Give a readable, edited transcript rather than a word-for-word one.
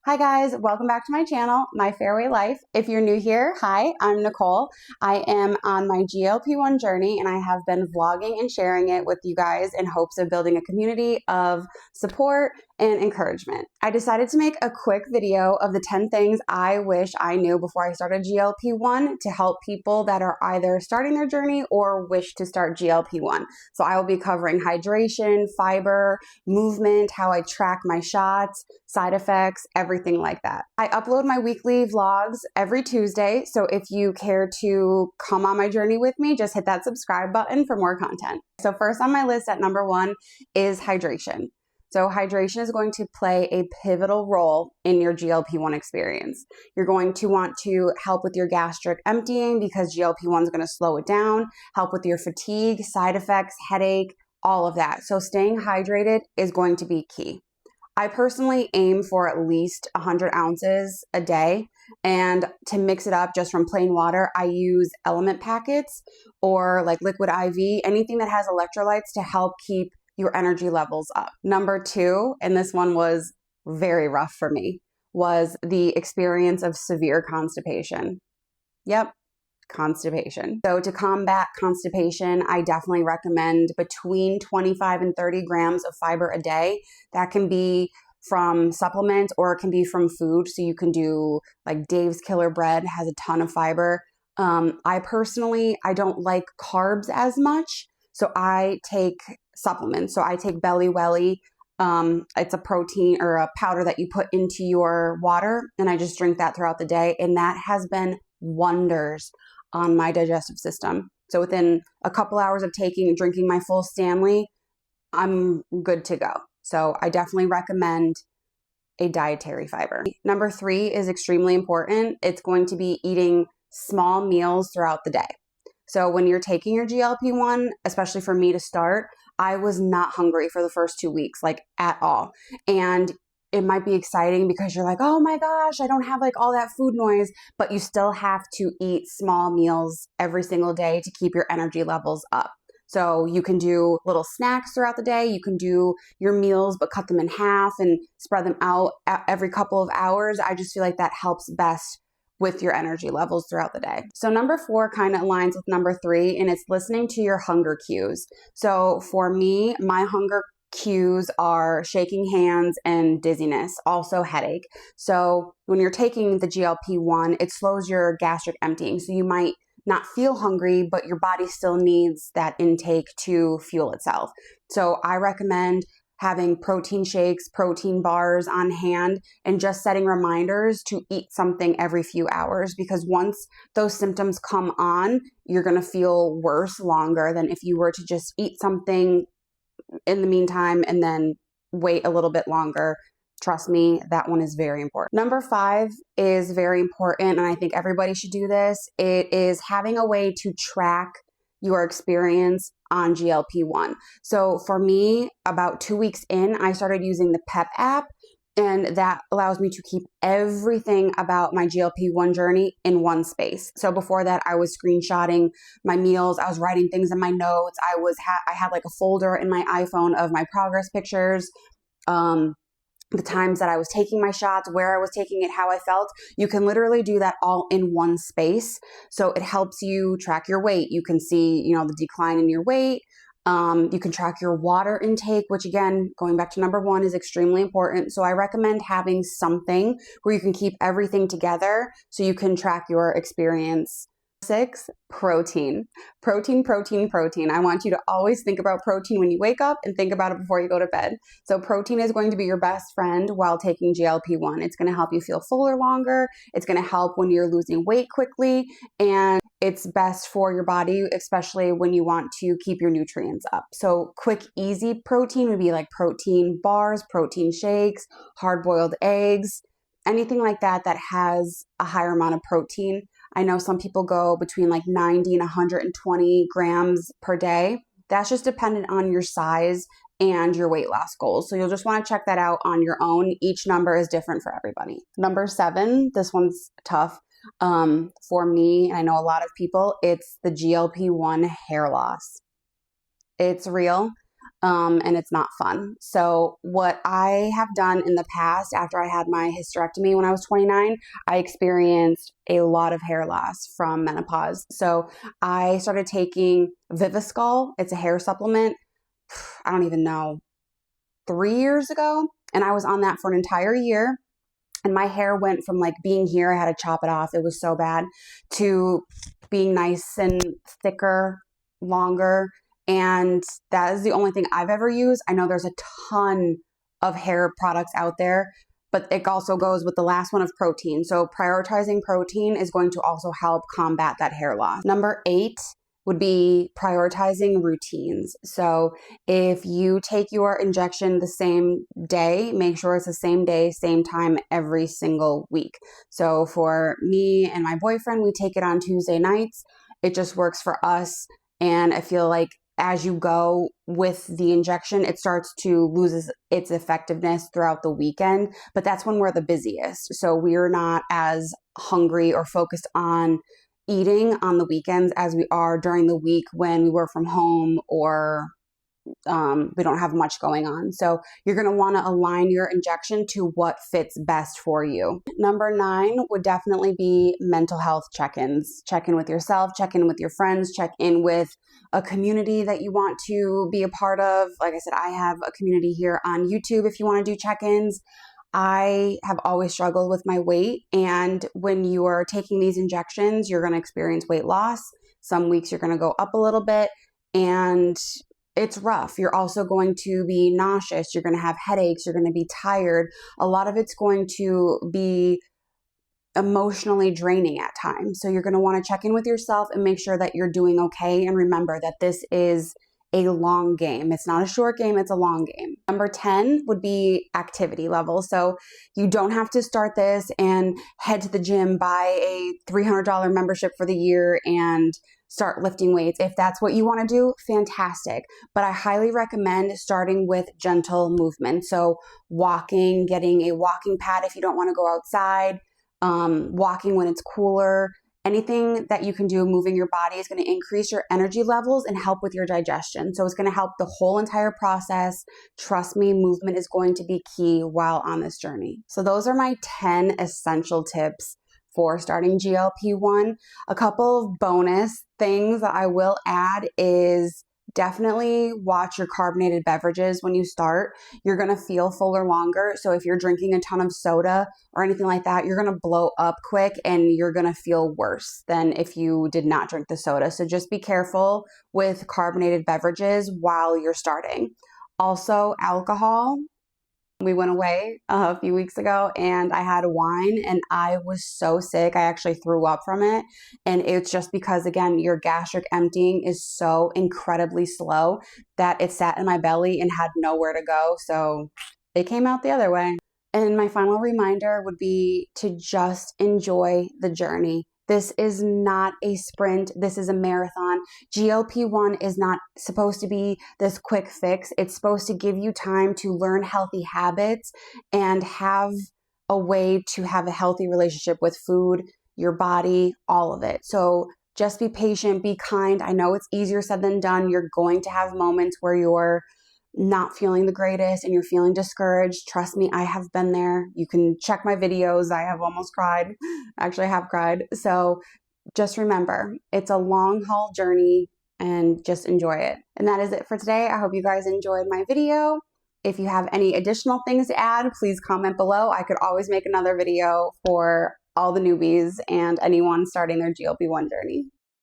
Hi guys, welcome back to my channel, My Fairway Life. If you're new here, hi, I'm Nicole. I am on my GLP-1 journey and I have been vlogging and sharing it with you guys in hopes of building a community of support and encouragement. I decided to make a quick video of the 10 things I wish I knew before I started GLP-1 to help people that are either starting their journey or wish to start GLP-1. So I will be covering hydration, fiber, movement, how I track my shots, side effects, everything like that. I upload my weekly vlogs every Tuesday, so if you care to come on my journey with me, just hit that subscribe button for more content. So first on my list at number 1 is hydration. So hydration is going to play a pivotal role in your GLP-1 experience. You're going to want to help with your gastric emptying because GLP-1 is going to slow it down, help with your fatigue, side effects, headache, all of that. So staying hydrated is going to be key. I personally aim for at least 100 ounces a day, and to mix it up just from plain water, I use element packets or like liquid IV, anything that has electrolytes to help keep your energy levels up. Number 2, and this one was very rough for me, was the experience of severe constipation. Yep. Constipation. So to combat constipation, I definitely recommend between 25 and 30 grams of fiber a day. That can be from supplements or it can be from food. So you can do like Dave's Killer Bread has a ton of fiber. I don't like carbs as much. So I take supplements. So I take Belly Welly. It's a protein or a powder that you put into your water, and I just drink that throughout the day. And that has been wonders on my digestive system. So within a couple hours of drinking my full Stanley, I'm good to go. So I definitely recommend a dietary fiber. Number 3 is extremely important. It's going to be eating small meals throughout the day. So when you're taking your GLP-1, especially for me to start, I was not hungry for the first 2 weeks, like at all. And it might be exciting because you're like, oh my gosh, I don't have like all that food noise, but you still have to eat small meals every single day to keep your energy levels up. So you can do little snacks throughout the day. You can do your meals, but cut them in half and spread them out every couple of hours. I just feel like that helps best with your energy levels throughout the day. So number 4 kind of aligns with number 3, and it's listening to your hunger cues. So for me, my hunger cues are shaking hands and dizziness, also headache. So when you're taking the GLP-1, it slows your gastric emptying. So you might not feel hungry, but your body still needs that intake to fuel itself. So I recommend having protein shakes, protein bars on hand, and just setting reminders to eat something every few hours, because once those symptoms come on, you're going to feel worse longer than if you were to just eat something in the meantime and then wait a little bit longer. Trust me, that one is very important. Number 5 is very important, and I think everybody should do this. It is having a way to track your experience on GLP-1. So for me, about 2 weeks in, I started using the Pep app, and that allows me to keep everything about my GLP-1 journey in one space. So before that, I was screenshotting my meals. I was writing things in my notes. I had like a folder in my iPhone of my progress pictures, the times that I was taking my shots, where I was taking it, how I felt. You can literally do that all in one space. So it helps you track your weight. You can see, the decline in your weight. You can track your water intake, which again, going back to number 1, is extremely important. So I recommend having something where you can keep everything together so you can track your experience. 6, protein. Protein. I want you to always think about protein when you wake up and think about it before you go to bed. So protein is going to be your best friend while taking GLP-1. It's going to help you feel fuller longer. It's going to help when you're losing weight quickly, and it's best for your body, especially when you want to keep your nutrients up. So quick, easy protein would be like protein bars, protein shakes, hard-boiled eggs, anything like that that has a higher amount of protein. I know some people go between like 90 and 120 grams per day. That's just dependent on your size and your weight loss goals. So you'll just want to check that out on your own. Each number is different for everybody. Number 7, this one's tough. For me, and I know a lot of people, it's the GLP-1 hair loss. It's real. and it's not fun. So what I have done in the past, after I had my hysterectomy when I was 29, I experienced a lot of hair loss from menopause. So I started taking Viviscal. It's a hair supplement. I don't even know, 3 years ago. And I was on that for an entire year. And my hair went from like being here, I had to chop it off, it was so bad, to being nice and thicker, longer. And that is the only thing I've ever used. I know there's a ton of hair products out there, but it also goes with the last one of protein. So prioritizing protein is going to also help combat that hair loss. Number 8 would be prioritizing routines. So if you take your injection the same day, make sure it's the same day, same time every single week. So for me and my boyfriend, we take it on Tuesday nights. It just works for us. And I feel like as you go with the injection, it starts to lose its effectiveness throughout the weekend, but that's when we're the busiest. So we're not as hungry or focused on eating on the weekends as we are during the week when we work from home or we don't have much going on. So you're going to want to align your injection to what fits best for you. Number 9 would definitely be mental health check-ins. Check in with yourself, check in with your friends, check in with a community that you want to be a part of. Like I said, I have a community here on YouTube if you want to do check-ins. I have always struggled with my weight, and when you are taking these injections, you're going to experience weight loss. Some weeks you're going to go up a little bit, and it's rough. You're also going to be nauseous. You're going to have headaches. You're going to be tired. A lot of it's going to be emotionally draining at times. So you're going to want to check in with yourself and make sure that you're doing okay. And remember that this is a long game. It's not a short game, it's a long game. Number 10 would be activity level. So you don't have to start this and head to the gym, buy a $300 membership for the year and start lifting weights. If that's what you want to do, fantastic. But I highly recommend starting with gentle movement. So walking, getting a walking pad if you don't want to go outside, walking when it's cooler. Anything that you can do moving your body is going to increase your energy levels and help with your digestion. So it's going to help the whole entire process. Trust me, movement is going to be key while on this journey. So those are my 10 essential tips for starting GLP-1. A couple of bonus things that I will add is definitely watch your carbonated beverages when you start. You're going to feel fuller longer. So if you're drinking a ton of soda or anything like that, you're going to blow up quick and you're going to feel worse than if you did not drink the soda. So just be careful with carbonated beverages while you're starting. Also, alcohol. We went away a few weeks ago and I had wine and I was so sick. I actually threw up from it. And it's just because, again, your gastric emptying is so incredibly slow that it sat in my belly and had nowhere to go. So it came out the other way. And my final reminder would be to just enjoy the journey. This is not a sprint. This is a marathon. GLP-1 is not supposed to be this quick fix. It's supposed to give you time to learn healthy habits and have a way to have a healthy relationship with food, your body, all of it. So just be patient, be kind. I know it's easier said than done. You're going to have moments where you're not feeling the greatest and you're feeling discouraged. Trust me, I have been there. You can check my videos. I have almost cried. Actually, I have cried. So just remember, it's a long haul journey and just enjoy it. And that is it for today. I hope you guys enjoyed my video. If you have any additional things to add, please comment below. I could always make another video for all the newbies and anyone starting their GLP-1 journey.